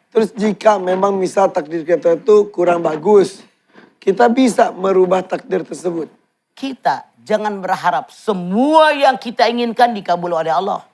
Terus jika memang misal takdir kita itu kurang bagus, kita bisa merubah takdir tersebut. Kita jangan berharap semua yang kita inginkan dikabul oleh Allah.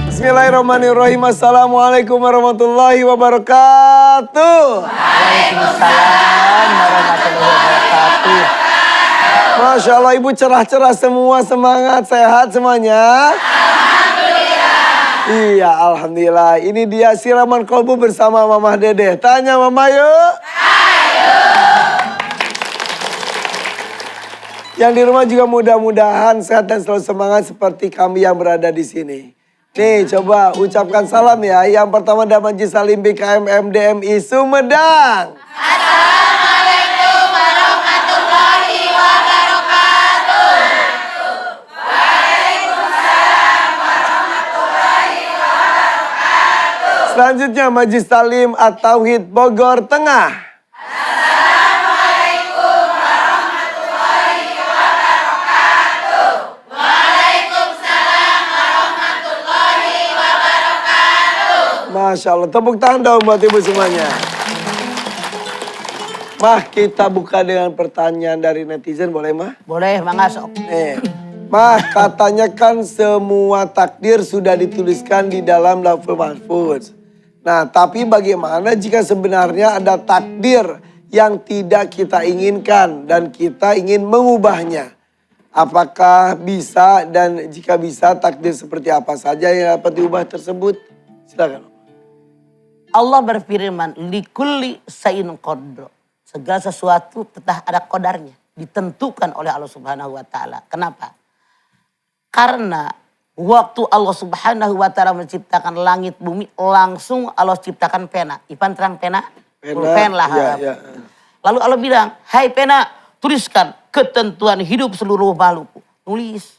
Bismillahirrahmanirrahim. Assalamualaikum warahmatullahi wabarakatuh. Waalaikumsalam warahmatullahi wabarakatuh. Masya Allah, ibu cerah-cerah semua, semangat, sehat semuanya. Alhamdulillah. Iya, alhamdulillah. Ini dia siraman kolbu bersama Mama Dede. Tanya Mama yuk. Ayo. Yang di rumah juga mudah-mudahan sehat dan selalu semangat seperti kami yang berada di sini. Nih, coba ucapkan salam ya. Yang pertama dari Majelis Salim BKM MDMI Sumedang. Assalamualaikum warahmatullahi wabarakatuh. Waalaikumsalam warahmatullahi wabarakatuh. Selanjutnya Majelis Salim At-Tauhid Bogor Tengah. Assalamualaikum warahmatullahi wabarakatuh. Waalaikumsalam warahmatullahi wabarakatuh. Masya Allah, tepuk tangan dong buat ibu semuanya. Mah, kita buka dengan pertanyaan dari netizen, boleh Mah? Boleh, Mangga sok. Mah, katanya kan semua takdir sudah dituliskan di dalam Lauhul Mahfuz. Nah, tapi bagaimana jika sebenarnya ada takdir yang tidak kita inginkan dan kita ingin mengubahnya? Apakah bisa, dan jika bisa takdir seperti apa saja yang dapat diubah tersebut? Silakan. Allah berfirman, likulli sayin qadra. Segala sesuatu tetap ada qadarnya, ditentukan oleh Allah Subhanahu wa taala. Kenapa? Karena waktu Allah Subhanahu wa taala menciptakan langit bumi, langsung Allah ciptakan pena. Ipan terang pena? Pulpen lah. Ya, ya. Lalu Allah bilang, "Hai pena, tuliskan ketentuan hidup seluruh makhluk." Nulis.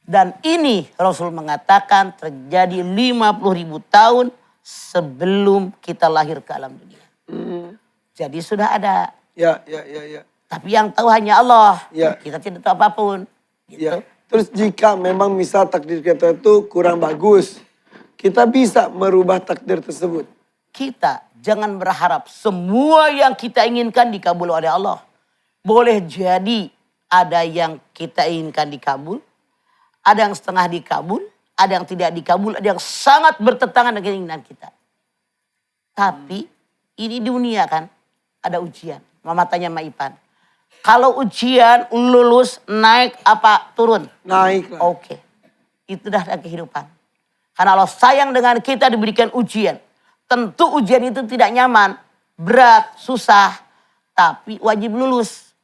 Dan ini Rasul mengatakan terjadi 50.000 tahun sebelum kita lahir ke alam dunia. Jadi sudah ada. Ya, ya, ya, ya. Tapi yang tahu hanya Allah. Ya. Kita tidak tahu apapun. Gitu. Ya. Terus jika memang misal takdir kita itu kurang bagus, kita bisa merubah takdir tersebut. Kita jangan berharap semua yang kita inginkan dikabul oleh Allah. Boleh jadi ada yang kita inginkan dikabul, ada yang setengah dikabul, ada yang tidak dikabul, ada yang sangat bertentangan dengan keinginan kita. Tapi ini dunia kan, ada ujian. Mama tanya sama Ipan, kalau ujian lulus naik apa turun? Naik lah. Oke, itu dah kehidupan. Karena Allah sayang dengan kita diberikan ujian. Tentu ujian itu tidak nyaman, berat, susah, tapi wajib lulus.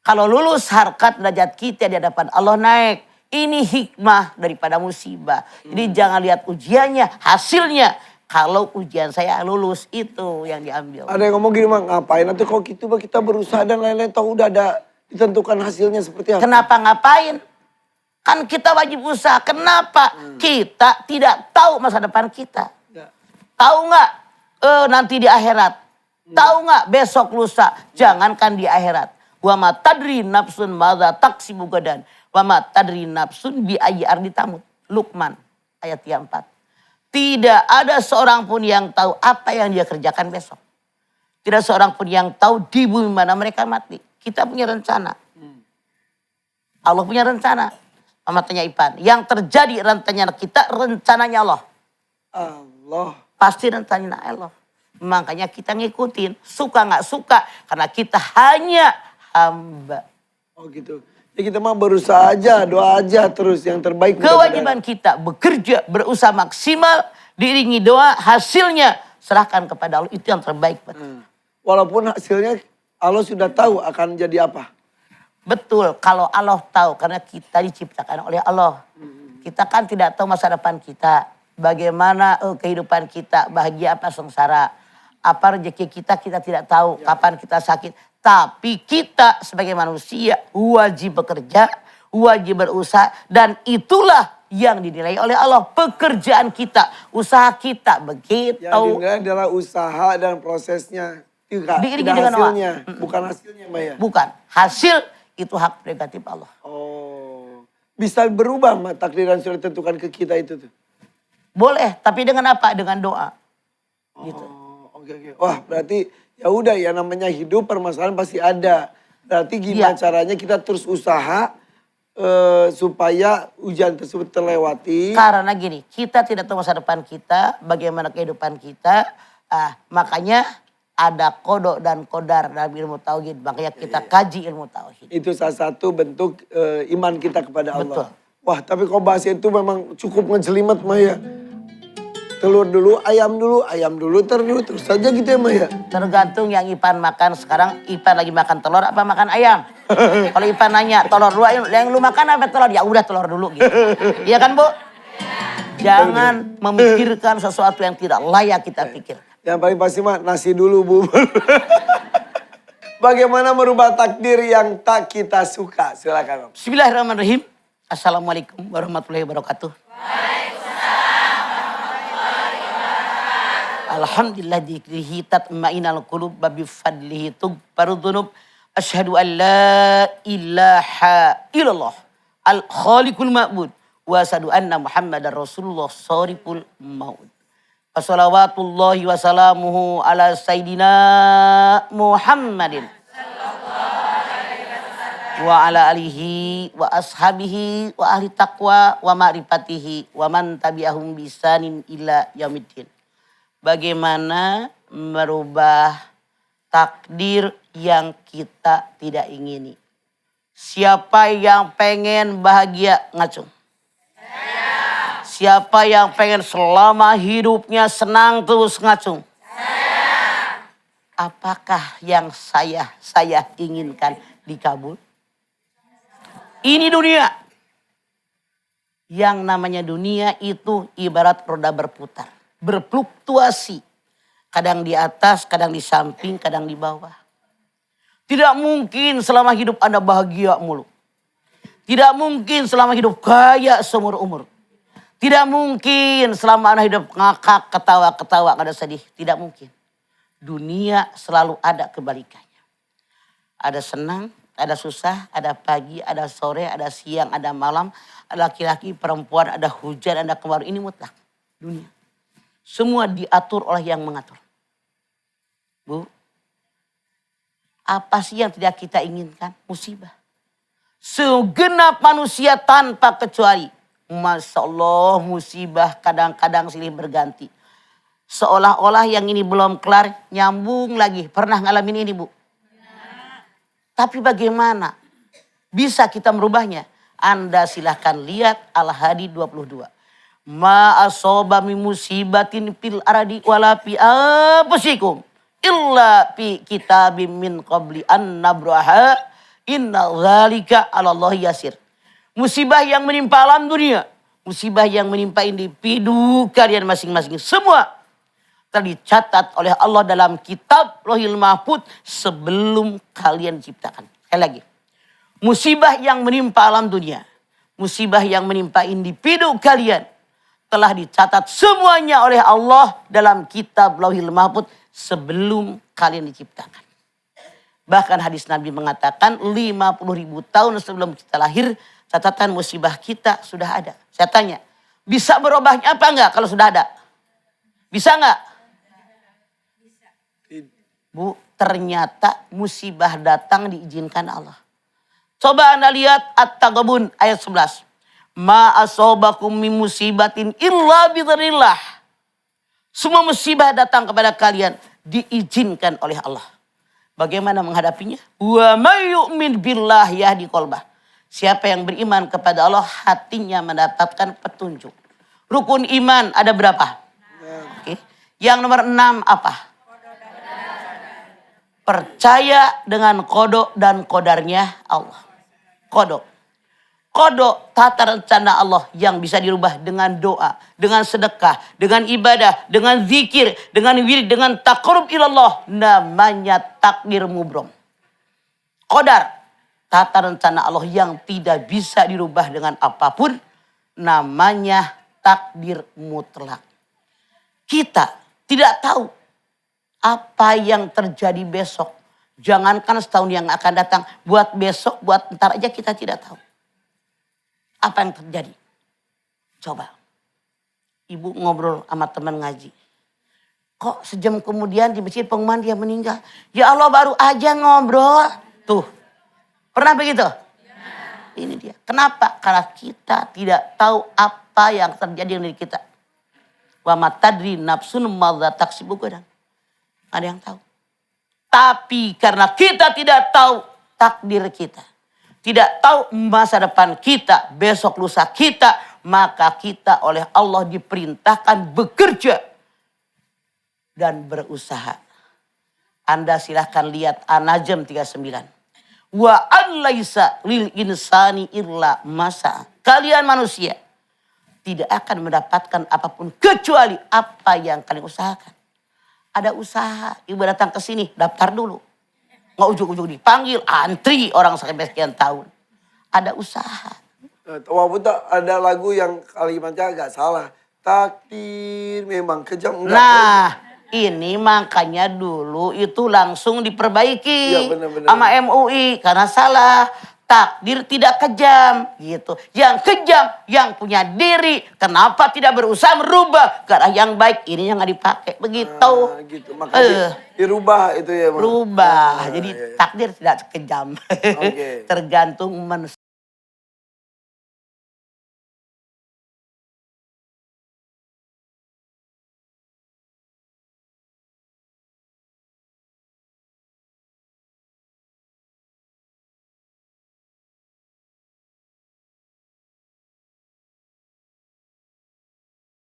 Kalau lulus harkat derajat kita di hadapan Allah naik. Ini hikmah daripada musibah. Jadi jangan lihat ujiannya, hasilnya. Kalau ujian saya lulus, itu yang diambil. Ada yang ngomong gini, Mang, ngapain nanti kalau gitu kita berusaha dan lain-lain, tahu udah ada ditentukan hasilnya seperti apa. Kenapa ngapain? Kan kita wajib usaha. Kenapa? Kita tidak tahu masa depan kita. Ya. Tahu nggak nanti di akhirat? Tahu nggak besok lusa? Jangankan di akhirat. Wa ma tadri nafsun madza taksibu gadan. Wa ma tadri nafsun bi ayyi ardi tamut. Luqman ayat 4. Tidak ada seorang pun yang tahu apa yang dia kerjakan besok. Tidak seorang pun yang tahu di bumi mana mereka mati. Kita punya rencana. Allah punya rencana. Mama tanya Ipan, yang terjadi rencananya kita, rencananya Allah. Allah. Pasti rencananya Allah. Makanya kita ngikutin, suka nggak suka, karena kita hanya hamba. Oh gitu. Ya kita mah berusaha aja, doa aja terus yang terbaik. Kewajiban kita bekerja, berusaha maksimal diiringi doa, hasilnya serahkan kepada Allah. Itu yang terbaik. Walaupun hasilnya Allah sudah tahu akan jadi apa. Betul, kalau Allah tahu karena kita diciptakan oleh Allah. Kita kan tidak tahu masa depan kita. Bagaimana kehidupan kita, bahagia apa sengsara. Apa rezeki kita tidak tahu. Kapan kita sakit. Tapi kita sebagai manusia wajib bekerja, wajib berusaha. Dan itulah yang dinilai oleh Allah. Pekerjaan kita, usaha kita. Begitu. Yang dinilai adalah usaha dan prosesnya. Diiringi Tidak dengan hasilnya. Bukan hasilnya Mbak ya? Bukan. Hasil itu hak prerogatif Allah. Oh. Bisa berubah Mbak takdir yang sudah ditentukan ke kita itu tuh? Boleh, tapi dengan apa? Dengan doa. Gitu. Oke. Wah berarti ya udah ya namanya hidup permasalahan pasti ada. Berarti gimana caranya kita terus usaha supaya ujian tersebut terlewati. Karena gini, kita tidak tahu masa depan kita, bagaimana kehidupan kita. Makanya ada kodok dan kodar dalam ilmu tauhid. Makanya kita kaji ilmu tauhid. Itu salah satu bentuk iman kita kepada Allah. Betul. Wah tapi kalau bahas itu memang cukup ngejelimet Maya. Telur dulu, ayam dulu, terus saja gitu ya Maya. Tergantung yang Ipan makan. Sekarang Ipan lagi makan telur apa makan ayam? Kalau Ipan nanya telur dulu, yang lu makan apa telur? Ya udah telur dulu gitu. Iya kan Bu? Jangan memikirkan sesuatu yang tidak layak kita pikir. Yang paling pasti mah nasi dulu Bu. Bagaimana merubah takdir yang tak kita suka? Silakan Om. Bismillahirrahmanirrahim. Assalamualaikum warahmatullahi wabarakatuh. Alhamdulillah dikrihi tatma'inal qulub babi fadlihi tughfaru dzunub. Asyhadu an la ilaha illallah al khaliqul ma'bud wa asyhadu anna Muhammadar Rasulullah shariful maut. Wassalawatullahi wassalamuhu ala sayyidina Muhammadin wa ala alihi wa ashabihi wa ahli taqwa wa ma'rifatihi wa man tabi'ahum bisanin ila yaumiddin. Bagaimana merubah takdir yang kita tidak ingini? Siapa yang pengen bahagia ngacung? Siapa yang pengen selama hidupnya senang terus ngacung? Apakah yang saya inginkan dikabul? Ini dunia. Yang namanya dunia itu ibarat roda berputar. Berfluktuasi. Kadang di atas, kadang di samping, kadang di bawah. Tidak mungkin selama hidup Anda bahagia mulu. Tidak mungkin selama hidup kaya seumur umur. Tidak mungkin selama Anda hidup ngakak, ketawa, gak ada sedih. Tidak mungkin. Dunia selalu ada kebalikannya. Ada senang, ada susah, ada pagi, ada sore, ada siang, ada malam. Ada laki-laki, perempuan, ada hujan, ada kemarau. Ini mutlak dunia. Semua diatur oleh yang mengatur. Bu, apa sih yang tidak kita inginkan? Musibah. Segenap manusia tanpa kecuali. Masya Allah musibah kadang-kadang silih berganti. Seolah-olah yang ini belum kelar nyambung lagi. Pernah ngalamin ini Bu? Tapi bagaimana bisa kita merubahnya? Anda silahkan lihat Al-Hadi 22. Ma asoba min musibatin fil ardi wala fi anfusikum illa fi kitabim min qabli an nabraha inna dzalika 'ala Allah yasir. Musibah yang menimpa alam dunia, musibah yang menimpa individu kalian masing-masing, semua telah dicatat oleh Allah dalam kitab Lauhil Mahfuz sebelum kalian diciptakan. Sekali lagi, musibah yang menimpa alam dunia, musibah yang menimpa individu kalian telah dicatat semuanya oleh Allah dalam kitab Lauhil Mahfuz sebelum kalian diciptakan. Bahkan hadis Nabi mengatakan 50.000 tahun sebelum kita lahir, catatan musibah kita sudah ada. Saya tanya, bisa berubahnya apa enggak kalau sudah ada? Bisa enggak? Bu, ternyata musibah datang diizinkan Allah. Coba Anda lihat At-Taghabun ayat 11. Ma asobakum min musibatin illa bidzillah. Semua musibah datang kepada kalian diizinkan oleh Allah. Bagaimana menghadapinya? Wa may yu'min billah yahdi qalbah. Siapa yang beriman kepada Allah hatinya mendapatkan petunjuk. Rukun iman ada berapa? Oke. Yang nomor 6 apa? Percaya dengan qada dan qadarnya Allah. Qada. Qada tata rencana Allah yang bisa dirubah dengan doa, dengan sedekah, dengan ibadah, dengan zikir, dengan wirid, dengan taqarrub ilallah. Namanya takdir mubrom. Qadar, tata rencana Allah yang tidak bisa dirubah dengan apapun. Namanya takdir mutlak. Kita tidak tahu apa yang terjadi besok. Jangankan setahun yang akan datang. Buat besok, buat ntar aja kita tidak tahu. Apa yang terjadi? Coba. Ibu ngobrol sama teman ngaji. Kok sejam kemudian di masjid pengumuman dia meninggal? Ya Allah baru aja ngobrol. Tuh. Pernah begitu? Ini dia. Kenapa? Karena kita tidak tahu apa yang terjadi dengan diri kita. Wa ma tadri nafsun madza taksibu gadan. Ada yang tahu. Tapi karena kita tidak tahu takdir kita. Tidak tahu masa depan kita, besok lusa kita. Maka kita oleh Allah diperintahkan bekerja. Dan berusaha. Anda silahkan lihat An-Najm 39. Wa an laisa lil insani illa masa. Kalian manusia tidak akan mendapatkan apapun kecuali apa yang kalian usahakan. Ada usaha, ibu datang ke sini, daftar dulu. Nggak ujung-ujung dipanggil, antri orang sampai sekian tahun. Ada usaha. Walaupun ada lagu yang kalimatnya agak salah. Takdir memang kejam. Enggak. Nah, ini makanya dulu itu langsung diperbaiki Iya, benar-benar. sama MUI karena salah. Takdir tidak kejam gitu. Yang kejam yang punya diri. Kenapa tidak berusaha merubah ke arah yang baik? Ini yang nggak dipakai begitu. Gitu. Makanya dirubah itu ya. Rubah. Jadi iya. takdir tidak kejam. Oke. Tergantung